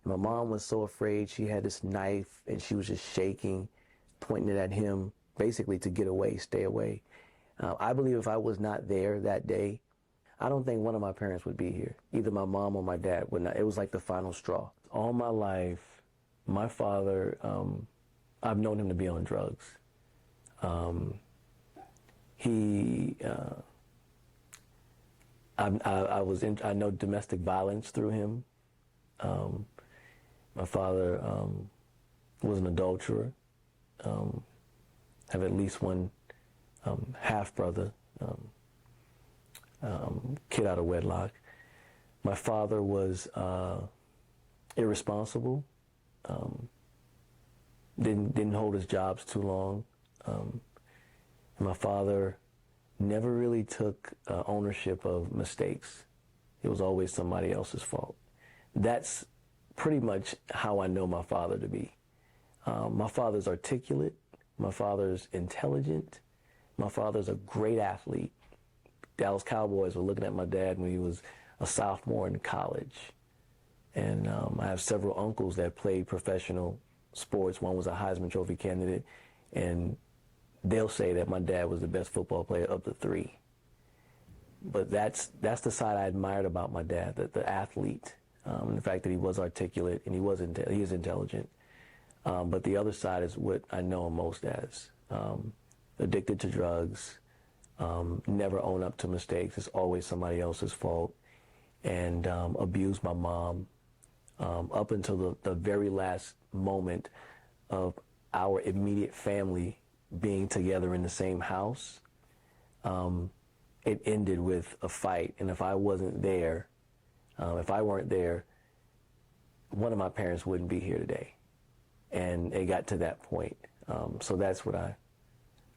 And my mom was so afraid. She had this knife and she was just shaking, pointing it at him, basically to get away, stay away. I believe if I was not there that day, I don't think one of my parents would be here. Either my mom or my dad would not. It was like the final straw. All my life, my father, I've known him to be on drugs. I know domestic violence through him. My father was an adulterer. Have at least one half brother, kid out of wedlock. My father was irresponsible. Didn't hold his jobs too long. My father never really took ownership of mistakes. It was always somebody else's fault. That's pretty much how I know my father to be. My father's articulate. My father's intelligent. My father's a great athlete. Dallas Cowboys were looking at my dad when he was a sophomore in college. And I have several uncles that played professional sports. One was a Heisman Trophy candidate, and they'll say that my dad was the best football player of the three. But that's the side I admired about my dad, the athlete, and the fact that he was articulate and he is intelligent. But the other side is what I know him most as. Addicted to drugs, never own up to mistakes. It's always somebody else's fault. And abused my mom up until the very last moment of our immediate family being together in the same house. It ended with a fight. And if I wasn't there, if I weren't there, one of my parents wouldn't be here today. And it got to that point. So that's what I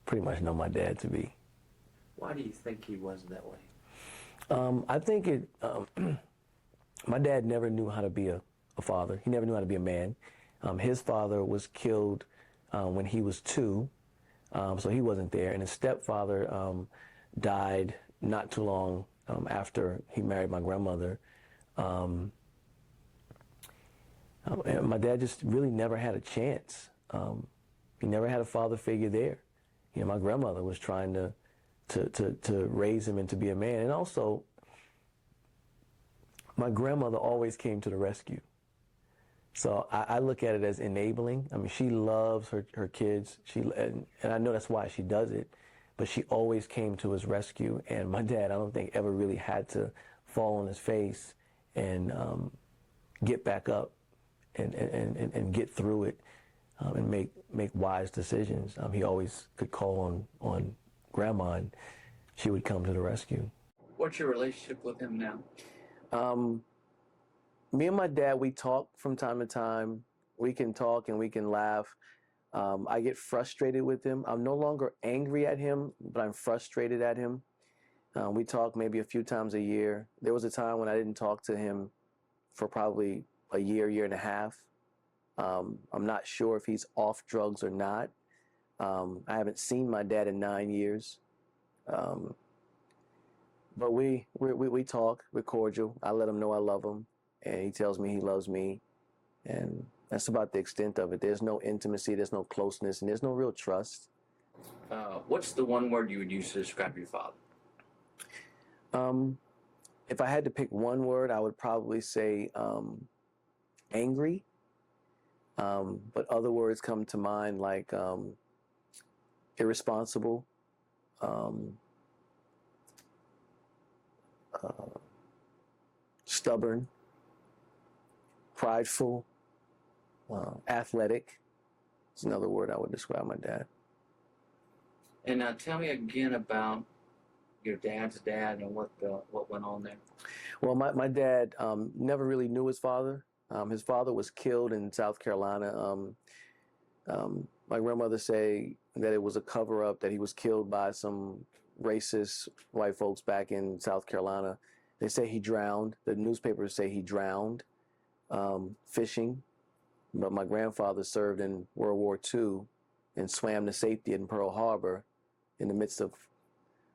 pretty much know my dad to be. Why do you think he was that way? I think my dad never knew how to be a father. He never knew how to be a man. His father was killed when he was 2, so he wasn't there. And his stepfather died not too long after he married my grandmother. And my dad just really never had a chance. He never had a father figure there. You know, my grandmother was trying to raise him and to be a man. And also, my grandmother always came to the rescue. So I look at it as enabling. I mean, she loves her kids. And I know that's why she does it. But she always came to his rescue. And my dad, I don't think, ever really had to fall on his face and get back up and get through it and make wise decisions. He always could call on Grandma, and she would come to the rescue. What's your relationship with him now? Me and my dad, we talk from time to time. We can talk and we can laugh. I get frustrated with him. I'm no longer angry at him, but I'm frustrated at him. We talk maybe a few times a year. There was a time when I didn't talk to him for probably a year and a half. I'm not sure if he's off drugs or not. I haven't seen my dad in 9 years. But we talk, we're cordial. I let him know I love him, and he tells me he loves me. And that's about the extent of it. There's no intimacy, there's no closeness, and there's no real trust. What's the one word you would use to describe your father? If I had to pick one word, I would probably say angry. But other words come to mind like irresponsible, stubborn, prideful, athletic. It's another word I would describe my dad. And now tell me again about your dad's dad and what went on there. Well, my dad never really knew his father. His father was killed in South Carolina. My grandmother say that it was a cover-up, that he was killed by some racist white folks back in South Carolina. They say he drowned. The newspapers say he drowned fishing. But my grandfather served in World War II and swam to safety in Pearl Harbor in the midst of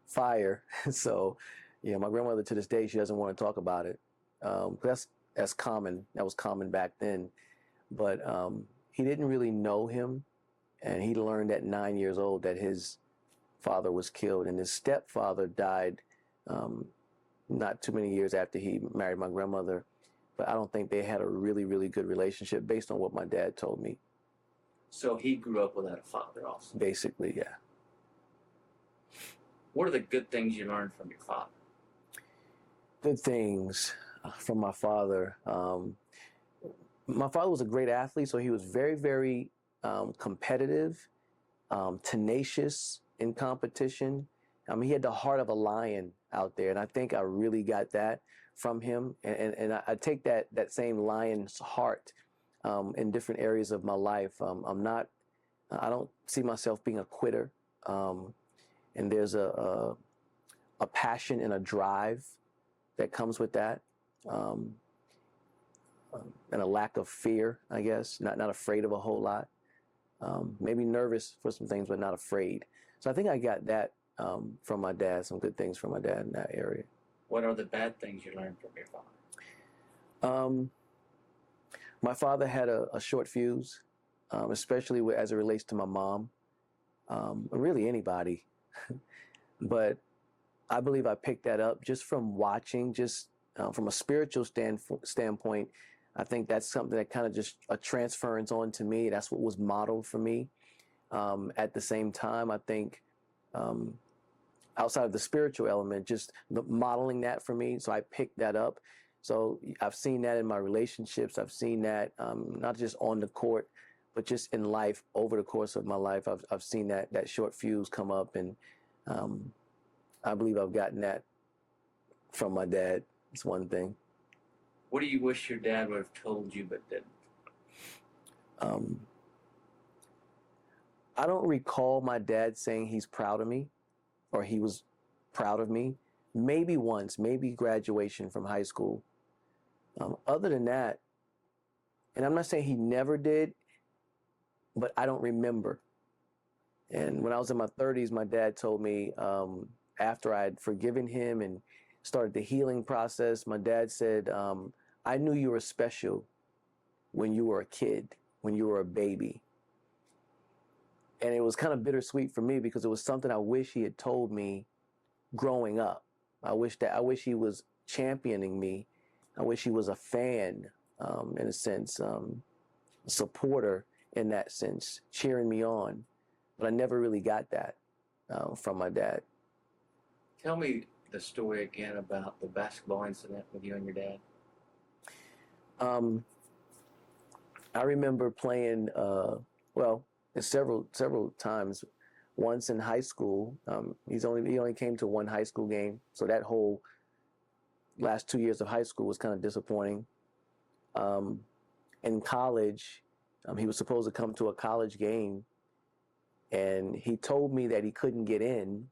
fire. So, yeah, my grandmother to this day, she doesn't want to talk about it. That's that's common. That was common back then. But he didn't really know him, and he learned at 9 years old that his father was killed, and his stepfather died not too many years after he married my grandmother. But I don't think they had a really, really good relationship based on what my dad told me. So he grew up without a father also. Basically, yeah. What are the good things you learned from your father? Good things from my father. My father was a great athlete, so he was very, very competitive, tenacious in competition. I mean, he had the heart of a lion out there, and I think I really got that from him. And I take that same lion's heart in different areas of my life. I don't see myself being a quitter. And there's a passion and a drive that comes with that, and a lack of fear, I guess. Not afraid of a whole lot. Maybe nervous for some things, but not afraid. So I think I got that from my dad. Some good things from my dad in that area. What are the bad things you learned from your father? My father had a short fuse, especially as it relates to my mom. Really anybody. But I believe I picked that up just from watching, just from a spiritual standpoint. I think that's something that kind of just a transference on to me. That's what was modeled for me. At the same time, I think outside of the spiritual element, just modeling that for me. So I picked that up. So I've seen that in my relationships. I've seen that not just on the court, but just in life over the course of my life. I've seen that short fuse come up, and I believe I've gotten that from my dad. It's one thing. What do you wish your dad would have told you but didn't? I don't recall my dad saying he's proud of me or he was proud of me. Maybe once, maybe graduation from high school. Other than that, and I'm not saying he never did, but I don't remember. And when I was in my 30s, my dad told me, after I had forgiven him and started the healing process, my dad said, I knew you were special when you were a kid, when you were a baby. And it was kind of bittersweet for me because it was something I wish he had told me growing up. I wish he was championing me. I wish he was a fan, in a sense, a supporter in that sense, cheering me on. But I never really got that from my dad. Tell me the story again about the basketball incident with you and your dad. I remember playing, several times. Once in high school, he only came to one high school game, so that whole last 2 years of high school was kind of disappointing. In college, he was supposed to come to a college game, and he told me that he couldn't get in,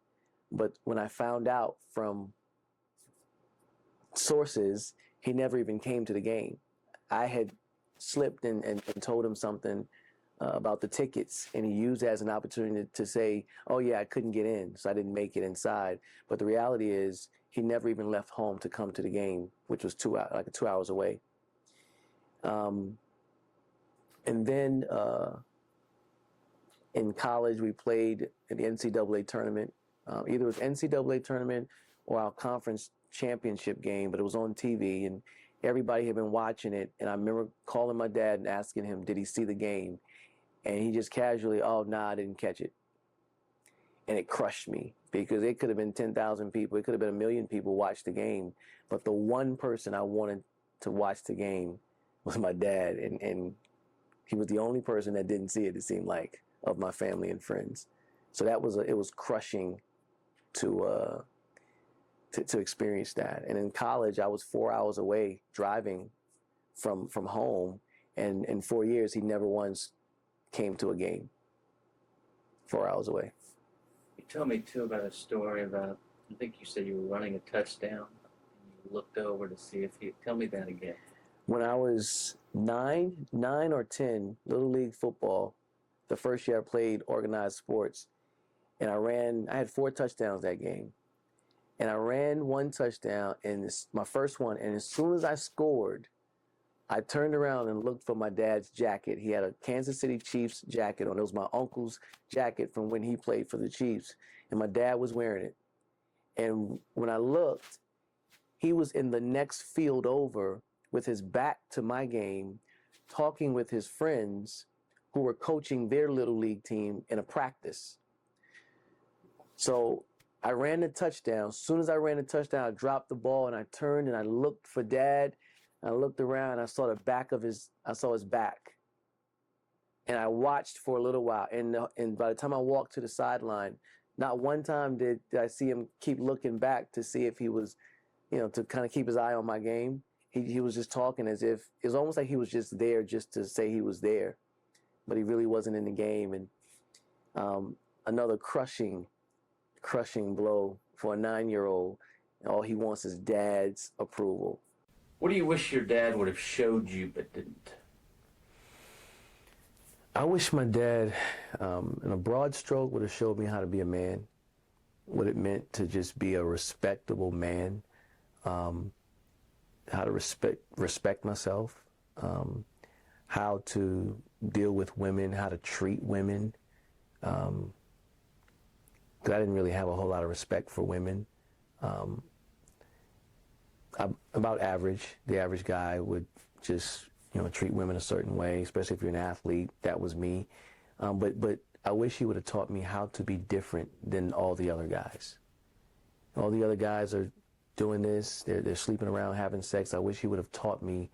but when I found out from sources, he never even came to the game. I had slipped and told him something about the tickets, and he used it as an opportunity to say, oh yeah, I couldn't get in, so I didn't make it inside. But the reality is he never even left home to come to the game, which was 2 hours away. And then in college, we played in the NCAA tournament. Either it was NCAA tournament or our conference championship game, but it was on TV, and everybody had been watching it. And I remember calling my dad and asking him, did he see the game? And he just casually, oh, nah, I didn't catch it. And it crushed me because it could have been 10,000 people. It could have been 1 million people watch the game. But the one person I wanted to watch the game was my dad. And he was the only person that didn't see it, it seemed like, of my family and friends. So it was crushing to experience that. And in college, I was 4 hours away driving from home. And in 4 years, he never once came to a game. 4 hours away. You told me too about a story about, I think you said you were running a touchdown and you looked over to see if he, tell me that again. When I was 9 or 10, Little League football, the first year I played organized sports, and I had 4 touchdowns that game. And I ran 1 touchdown, and my first one, and as soon as I scored, I turned around and looked for my dad's jacket. He had a Kansas City Chiefs jacket on. It was my uncle's jacket from when he played for the Chiefs, and my dad was wearing it. And when I looked, he was in the next field over with his back to my game, talking with his friends who were coaching their little league team in a practice. So I ran the touchdown. As soon as I ran the touchdown, I dropped the ball and I turned and I looked for Dad. I looked around and I saw his back. And I watched for a little while. And by the time I walked to the sideline, not one time did I see him keep looking back to see if he was, to kind of keep his eye on my game. He was just talking as if, it was almost like he was just there just to say he was there. But he really wasn't in the game. And another crushing blow for a 9-year-old. All he wants is Dad's approval. What do you wish your dad would have showed you but didn't? I wish my dad, in a broad stroke, would have showed me how to be a man, what it meant to just be a respectable man, how to respect myself, how to deal with women, how to treat women. Because I didn't really have a whole lot of respect for women. I'm about average. The average guy would just, treat women a certain way, especially if you're an athlete. That was me. But I wish he would have taught me how to be different than all the other guys. All the other guys are doing this. They're sleeping around, having sex. I wish he would have taught me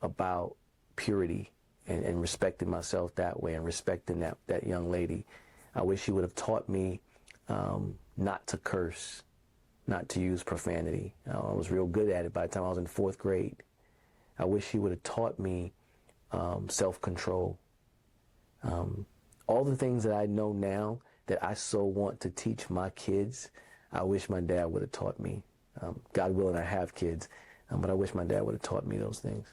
about purity and respecting myself that way and respecting that young lady. I wish he would have taught me not to curse, not to use profanity. I was real good at it by the time I was in 4th grade. I wish he would have taught me self-control. All the things that I know now that I so want to teach my kids, I wish my dad would have taught me. God willing, I have kids, but I wish my dad would have taught me those things.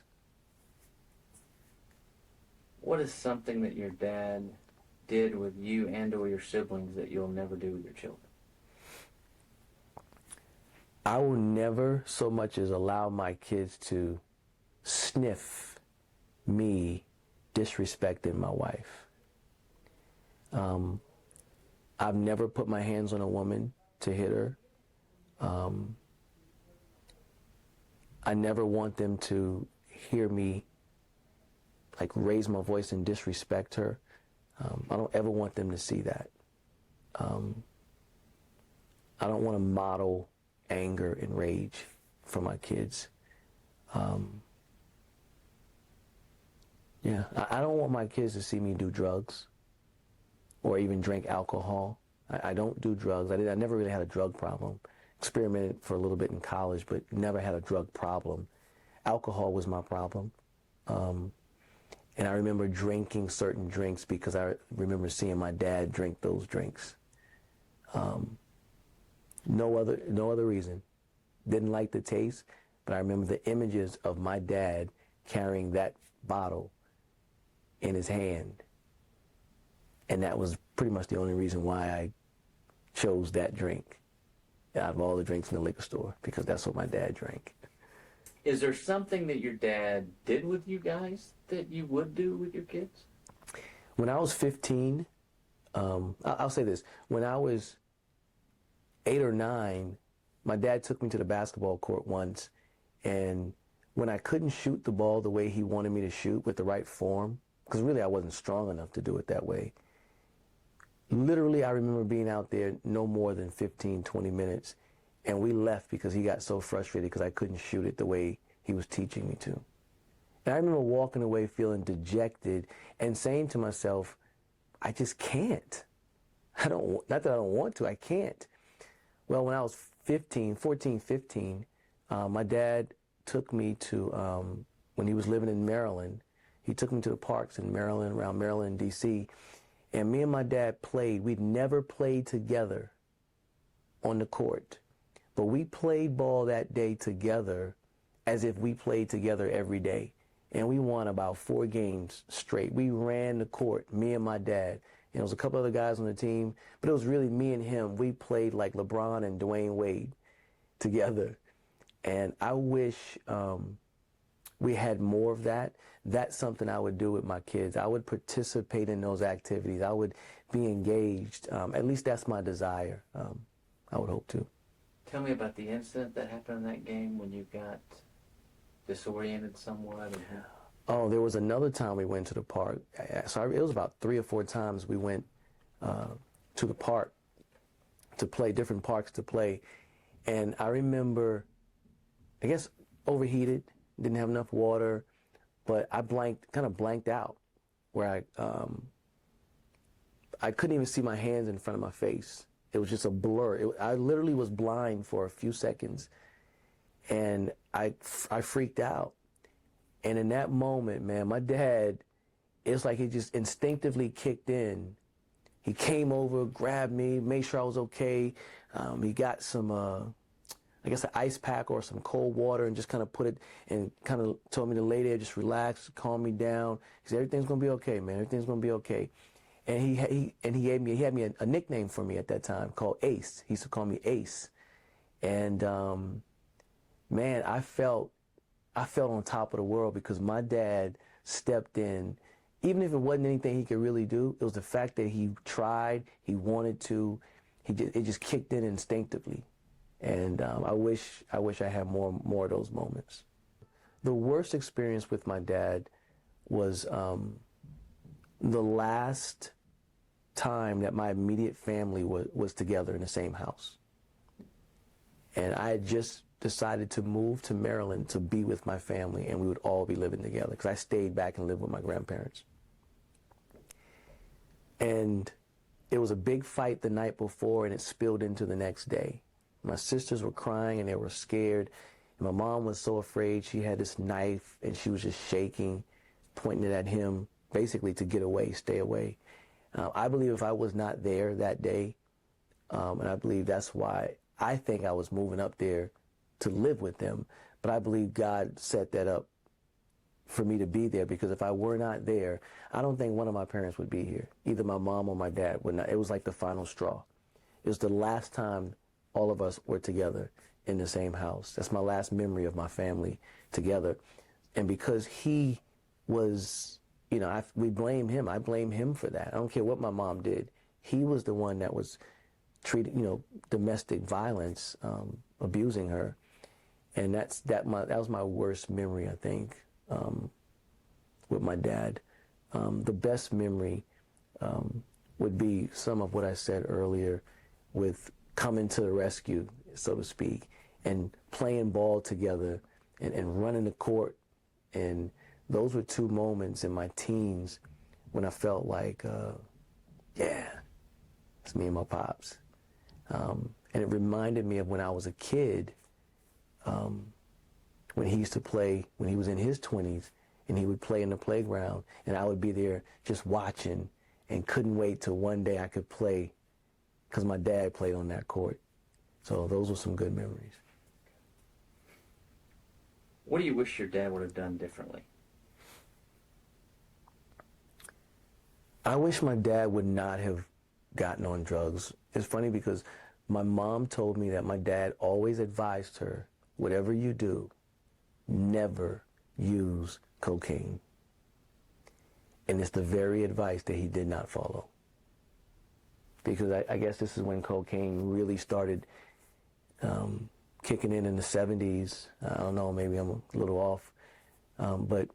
What is something that your dad did with you and or your siblings that you'll never do with your children? I will never so much as allow my kids to sniff me disrespecting my wife. I've never put my hands on a woman to hit her. I never want them to hear me raise my voice and disrespect her. I don't ever want them to see that. I don't want to model anger and rage for my kids. I don't want my kids to see me do drugs or even drink alcohol. I don't do drugs. I never really had a drug problem. Experimented for a little bit in college, but never had a drug problem. Alcohol was my problem. And I remember drinking certain drinks because I remember seeing my dad drink those drinks. No other reason. Didn't like the taste, but I remember the images of my dad carrying that bottle in his hand. And that was pretty much the only reason why I chose that drink out of all the drinks in the liquor store, because that's what my dad drank. Is there something that your dad did with you guys that you would do with your kids? When I was 15, I'll say this. When I was 8 or 9, my dad took me to the basketball court once, and when I couldn't shoot the ball the way he wanted me to shoot with the right form, because really I wasn't strong enough to do it that way, literally I remember being out there no more than 15, 20 minutes, and we left because he got so frustrated because I couldn't shoot it the way he was teaching me to. And I remember walking away feeling dejected and saying to myself, I just can't. Not that I don't want to, I can't. Well, when I was 14, 15, my dad took me to, when he was living in Maryland, he took me to the parks in Maryland, around Maryland and D.C., and me and my dad played. We'd never played together on the court, but we played ball that day together as if we played together every day. And we won about 4 games straight. We ran the court, me and my dad. And there was a couple other guys on the team, but it was really me and him. We played like LeBron and Dwayne Wade together. And I wish we had more of that, that's something I would do with my kids. I would participate in those activities. I would be engaged. At least that's my desire. I would hope to. Tell me about the incident that happened in that game when you got disoriented somewhat. Oh, there was another time we went to the park. So it was about 3 or 4 times we went to the park to play, different parks to play. And I remember, I guess, overheated, didn't have enough water, but I kind of blanked out, where I couldn't even see my hands in front of my face. It was just a blur. I literally was blind for a few seconds, and I freaked out. And in that moment, man, my dad, it's like he just instinctively kicked in. He came over, grabbed me, made sure I was okay. He got some, I guess, an ice pack or some cold water, and just kind of put it, and kind of told me to lay there, just relax, calm me down. He said, everything's gonna be okay, man. Everything's gonna be okay. And he had me a nickname for me at that time called Ace. He used to call me Ace. And man, I felt on top of the world, because my dad stepped in. Even if it wasn't anything he could really do, it was the fact that he tried, he wanted to, it just kicked in instinctively. And I wish I had more of those moments. The worst experience with my dad was the last time that my immediate family was together in the same house. And I had just decided to move to Maryland to be with my family, and we would all be living together, because I stayed back and lived with my grandparents. And it was a big fight the night before, and it spilled into the next day. My sisters were crying and they were scared. And my mom was so afraid. She had this knife and she was just shaking, pointing it at him, basically to get away, stay away. I believe if I was not there that day, and I believe that's why I think I was moving up there to live with them, but I believe God set that up for me to be there, because if I were not there, I don't think one of my parents would be here. Either my mom or my dad would not. It was like the final straw. It was the last time all of us were together in the same house. That's my last memory of my family together. And because he was, you know, we blame him. I blame him for that. I don't care what my mom did. He was the one that was treating, you know, domestic violence, abusing her. And that was my worst memory, I think, with my dad. The best memory would be some of what I said earlier, with coming to the rescue, so to speak, and playing ball together and running the court. And those were 2 moments in my teens when I felt like, yeah, it's me and my pops. And it reminded me of when I was a kid, when he used to play, when he was in his 20s, and he would play in the playground, and I would be there just watching and couldn't wait till one day I could play, because my dad played on that court. So those were some good memories. What do you wish your dad would have done differently? I wish my dad would not have gotten on drugs. It's funny because my mom told me that my dad always advised her, whatever you do, never use cocaine. And it's the very advice that he did not follow. Because I guess this is when cocaine really started kicking in the 70s. I don't know, maybe I'm a little off. But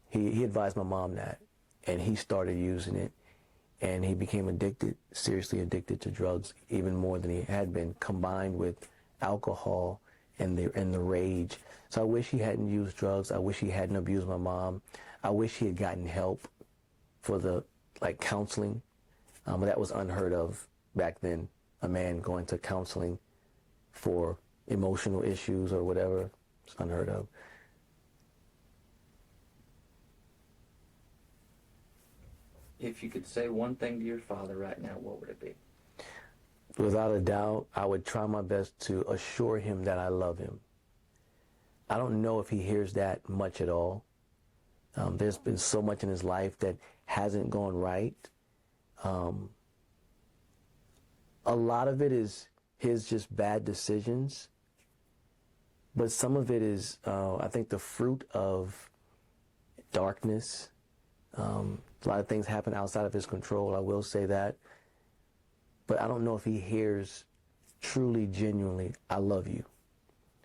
he advised my mom that. And he started using it. And he became addicted, seriously addicted to drugs, even more than he had been, combined with alcohol and the rage. So I wish he hadn't used drugs. I wish he hadn't abused my mom. I wish he had gotten help for the, counseling. But that was unheard of back then, a man going to counseling for emotional issues or whatever. It's unheard of. If you could say one thing to your father right now, what would it be? Without a doubt, I would try my best to assure him that I love him. I don't know if he hears that much at all. There's been so much in his life that hasn't gone right. A lot of it is his just bad decisions. But some of it is, I think, the fruit of darkness. A lot of things happen outside of his control, I will say that. But I don't know if he hears truly, genuinely, I love you.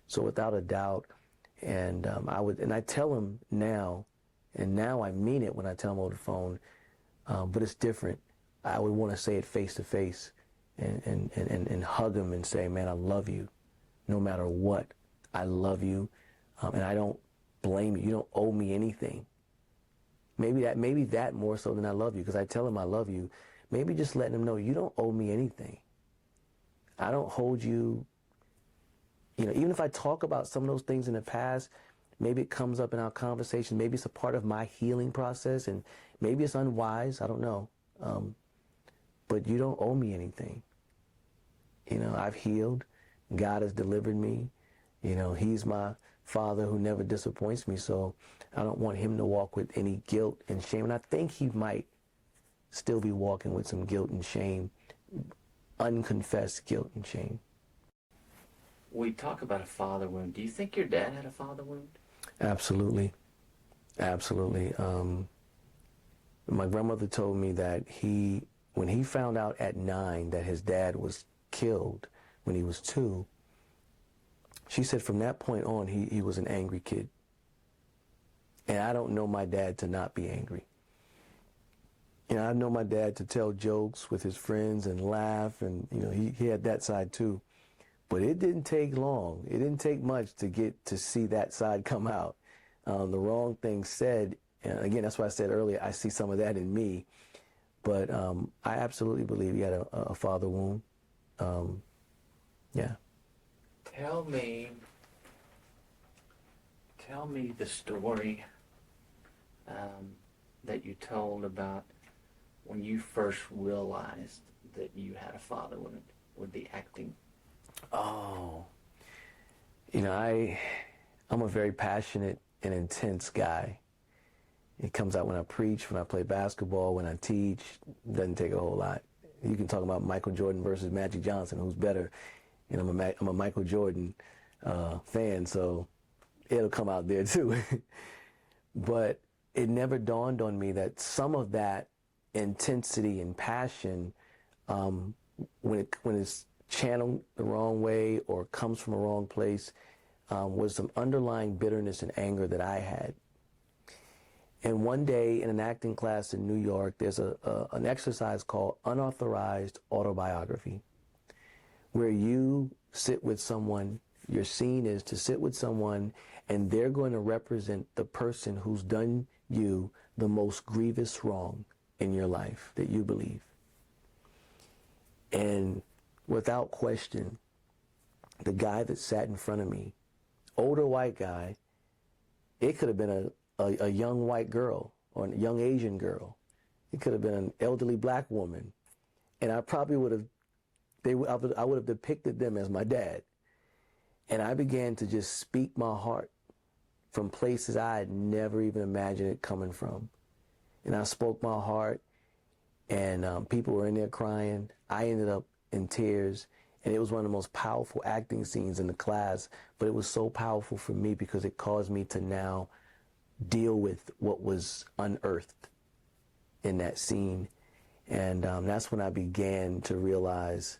So without a doubt, and I tell him now, and now I mean it when I tell him over the phone, but it's different. I would want to say it face to face and hug him and say, man, I love you. No matter what, I love you. And I don't blame you. You don't owe me anything. Maybe that more so than I love you, because I tell him I love you. Maybe just letting him know you don't owe me anything. I don't hold you. You know, even if I talk about some of those things in the past, maybe it comes up in our conversation. Maybe it's a part of my healing process, and maybe it's unwise. I don't know. But you don't owe me anything. You know, I've healed. God has delivered me. You know, he's my father who never disappoints me. So I don't want him to walk with any guilt and shame. And I think he might still be walking with some guilt and shame, unconfessed guilt and shame. We talk about a father wound. Do you think your dad had a father wound? Absolutely. Absolutely. My grandmother told me that when he found out at 9 that his dad was killed when he was 2, she said from that point on, he was an angry kid. And I don't know my dad to not be angry. You know, I know my dad to tell jokes with his friends and laugh, and, you know, he had that side too. But it didn't take long. It didn't take much to get to see that side come out. The wrong thing said, and again, that's why I said earlier, I see some of that in me. But I absolutely believe he had a father wound. Yeah. Tell me the story that you told about when you first realized that you had a father wound with the acting. Oh, you know, I'm a very passionate and intense guy. It comes out when I preach, when I play basketball, when I teach. It doesn't take a whole lot. You can talk about Michael Jordan versus Magic Johnson, who's better. You know, I'm a Michael Jordan fan, so it'll come out there too. But it never dawned on me that some of that intensity and passion, when it's channeled the wrong way or comes from a wrong place, was some underlying bitterness and anger that I had. And one day in an acting class in New York, there's an exercise called unauthorized autobiography, where you sit with someone. Your scene is to sit with someone, and they're going to represent the person who's done you the most grievous wrong in your life that you believe. And without question, the guy that sat in front of me, older white guy, it could have been a young white girl or a young Asian girl. It could have been an elderly black woman. And I probably would have, I would have depicted them as my dad. And I began to just speak my heart from places I had never even imagined it coming from. And I spoke my heart, and people were in there crying. I ended up in tears, and it was one of the most powerful acting scenes in the class, but it was so powerful for me because it caused me to now deal with what was unearthed in that scene. And that's when I began to realize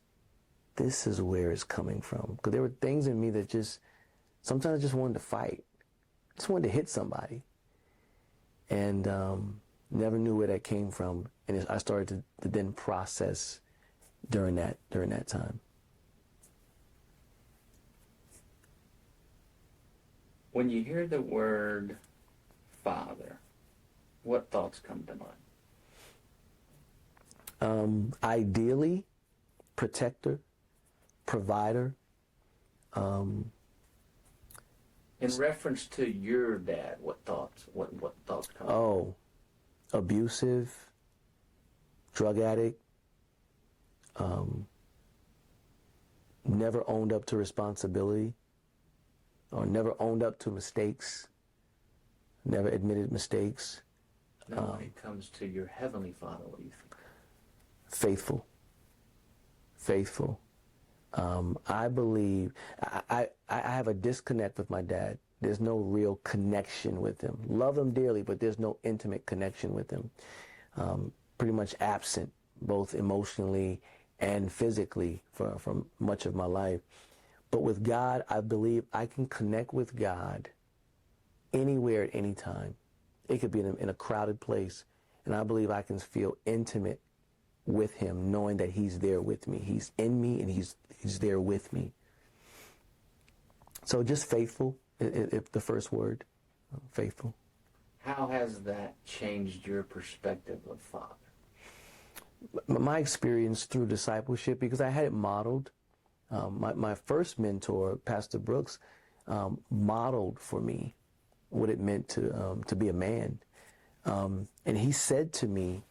this is where it's coming from. Because there were things in me that sometimes I just wanted to fight. Just wanted to hit somebody. And never knew where that came from. And I started to then process during that time. When you hear the word father, what thoughts come to mind? Ideally, protector, provider. In reference to your dad, what thoughts come? Oh, abusive, drug addict, never owned up to responsibility, or never owned up to mistakes, never admitted mistakes. Now, when it comes to your heavenly Father, what do you think? Faithful. I believe I have a disconnect with my dad. There's no real connection with him. Love him dearly, but there's no intimate connection with him. Pretty much absent, both emotionally and physically for much of my life. But with God, I believe I can connect with God anywhere at any time. It could be in a crowded place, and I believe I can feel intimate with him, knowing that he's there with me. He's in me, and he's there with me. So just faithful, if the first word, faithful. How has that changed your perspective of Father? My experience through discipleship, because I had it modeled. My first mentor, Pastor Brooks, modeled for me what it meant to be a man. And he said to me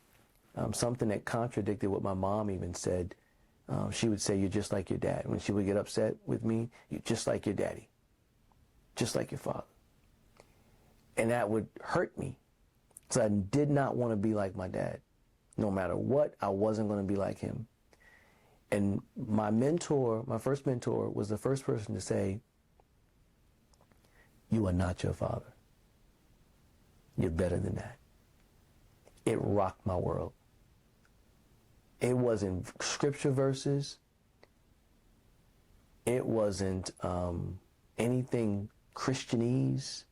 something that contradicted what my mom even said. She would say, "You're just like your dad." When she would get upset with me, "You're just like your daddy. Just like your father." And that would hurt me. So I did not want to be like my dad. No matter what, I wasn't going to be like him. And my mentor, my first mentor, was the first person to say, "You are not your father. You're better than that." It rocked my world. It wasn't scripture verses. It wasn't anything Christianese.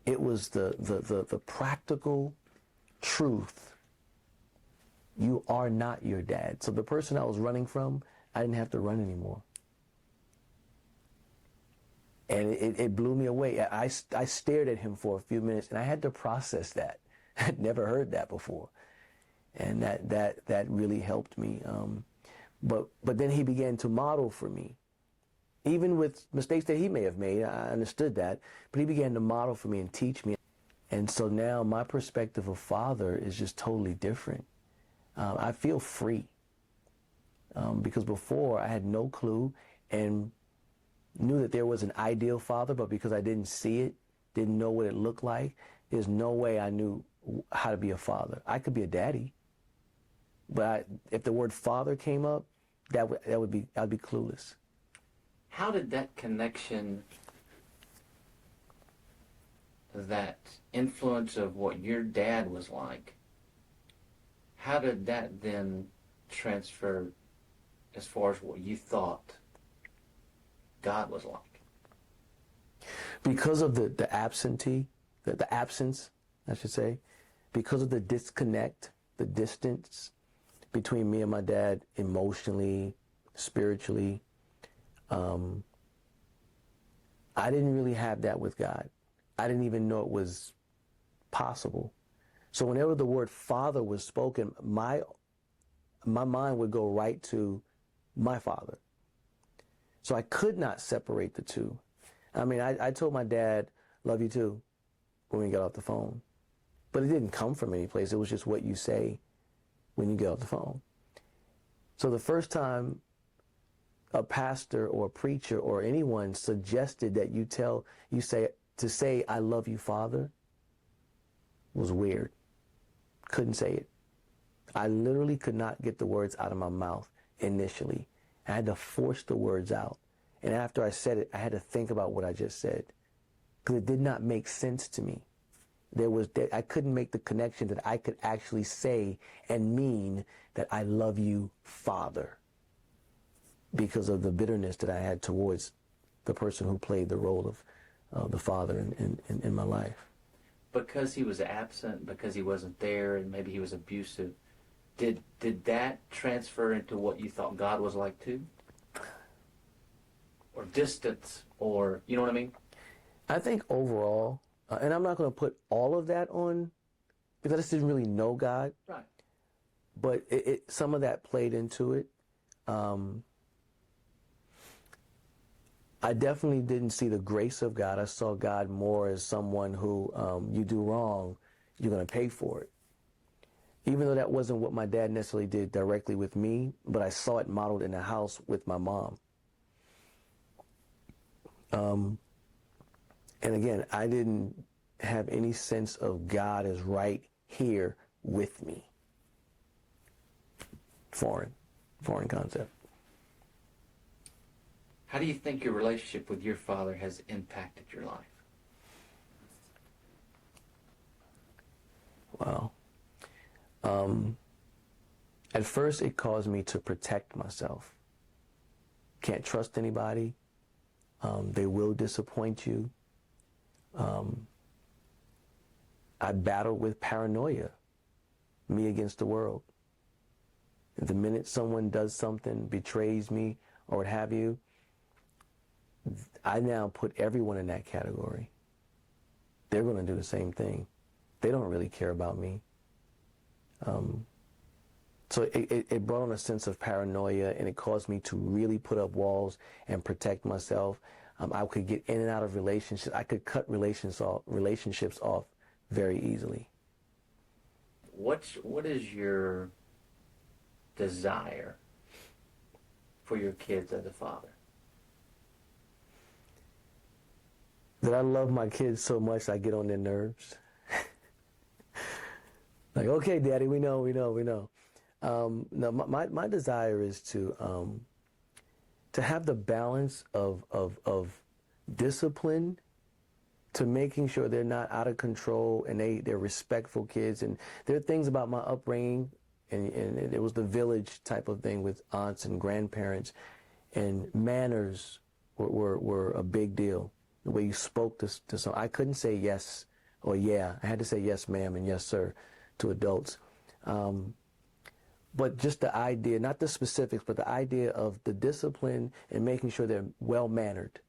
It was the practical truth. You are not your dad. So the person I was running from, I didn't have to run anymore. And it blew me away. I stared at him for a few minutes, and I had to process that. I'd never heard that before. And that really helped me. But then he began to model for me. Even with mistakes that he may have made, I understood that. But he began to model for me and teach me. And so now my perspective of Father is just totally different. I feel free. Because before I had no clue and knew that there was an ideal father, but because I didn't see it, didn't know what it looked like, there's no way I knew how to be a father. I could be a daddy, but if the word father came up, I'd be clueless. How did that connection, that influence of what your dad was like, how did that then transfer as far as what you thought God was like? Because of the absence, I should say, because of the disconnect, the distance between me and my dad emotionally, spiritually, I didn't really have that with God. I didn't even know it was possible. So whenever the word Father was spoken, my mind would go right to my father. So I could not separate the two. I mean, I told my dad, "Love you too," when we got off the phone. But it didn't come from any place. It was just what you say when you get off the phone. So the first time a pastor or a preacher or anyone suggested that you say, "I love you, Father," was weird. Couldn't say it. I literally could not get the words out of my mouth initially. I had to force the words out. And after I said it, I had to think about what I just said, because it did not make sense to me. I couldn't make the connection that I could actually say and mean that I love you, Father, because of the bitterness that I had towards the person who played the role of the father in my life. Because he was absent, because he wasn't there, and maybe he was abusive, did that transfer into what you thought God was like too? Or distance, or, you know what I mean? I think overall, and I'm not going to put all of that on, because I just didn't really know God. Right. But some of that played into it. I definitely didn't see the grace of God. I saw God more as someone who, you do wrong, you're going to pay for it. Even though that wasn't what my dad necessarily did directly with me, but I saw it modeled in the house with my mom. And again, I didn't have any sense of God as right here with me. Foreign concept. How do you think your relationship with your father has impacted your life? Wow. At first, it caused me to protect myself. Can't trust anybody. They will disappoint you. I battled with paranoia, me against the world. The minute someone does something, betrays me, or what have you, I now put everyone in that category. They're going to do the same thing. They don't really care about me. So it brought on a sense of paranoia, and it caused me to really put up walls and protect myself. I could get in and out of relationships. I could cut relationships off very easily. What is your desire for your kids as a father? That I love my kids so much I get on their nerves. Like, okay, Daddy, we know. No, my desire is to have the balance of discipline to making sure they're not out of control and they're respectful kids. And there are things about my upbringing, and it was the village type of thing with aunts and grandparents, and manners were a big deal. The way you spoke to some, I couldn't say yes or yeah. I had to say yes, ma'am, and yes, sir to adults. But just the idea, not the specifics, but the idea of the discipline and making sure they're well-mannered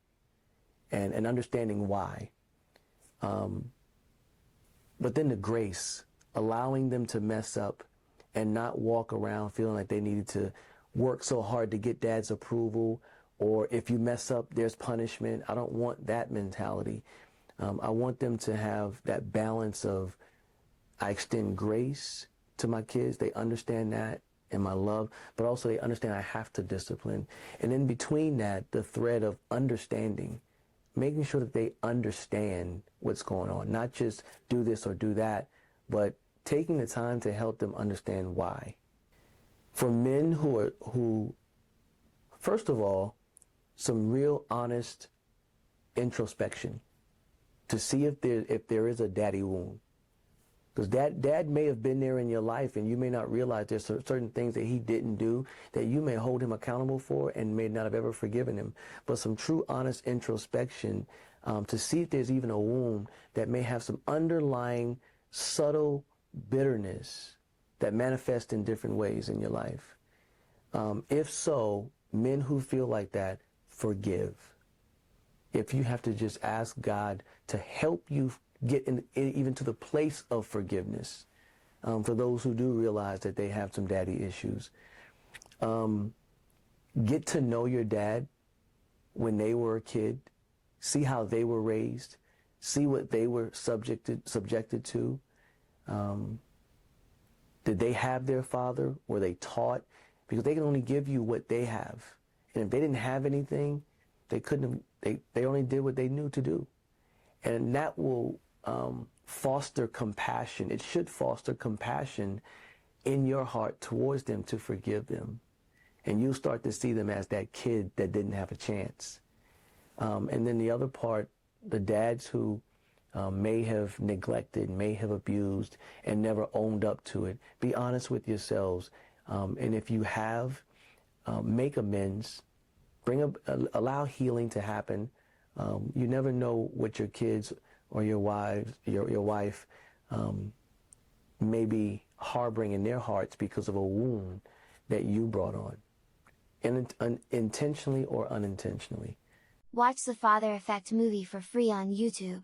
and understanding why. But then the grace, allowing them to mess up and not walk around feeling like they needed to work so hard to get dad's approval, or if you mess up, there's punishment. I don't want that mentality. I want them to have that balance of, I extend grace to my kids. They understand that and my love, but also they understand I have to discipline. And in between that, the thread of understanding, making sure that they understand what's going on, not just do this or do that, but taking the time to help them understand why. For men who first of all, some real honest introspection to see if there is a daddy wound. Because dad may have been there in your life, and you may not realize there's certain things that he didn't do that you may hold him accountable for and may not have ever forgiven him. But some true honest introspection to see if there's even a wound that may have some underlying subtle bitterness that manifests in different ways in your life. If so, men who feel like that, forgive. If you have to just ask God to help you get even to the place of forgiveness, for those who do realize that they have some daddy issues. Get to know your dad when they were a kid. See how they were raised. See what they were subjected to. Did they have their father? Were they taught? Because they can only give you what they have. And if they didn't have anything, they couldn't have, they only did what they knew to do. And that will foster compassion. It should foster compassion in your heart towards them to forgive them. And you'll start to see them as that kid that didn't have a chance. And then the other part, the dads who may have neglected, may have abused, and never owned up to it, be honest with yourselves. And if you have, make amends. Allow healing to happen. You never know what your kids or your wife may be harboring in their hearts because of a wound that you brought on, intentionally or unintentionally. Watch the Father Effect movie for free on YouTube.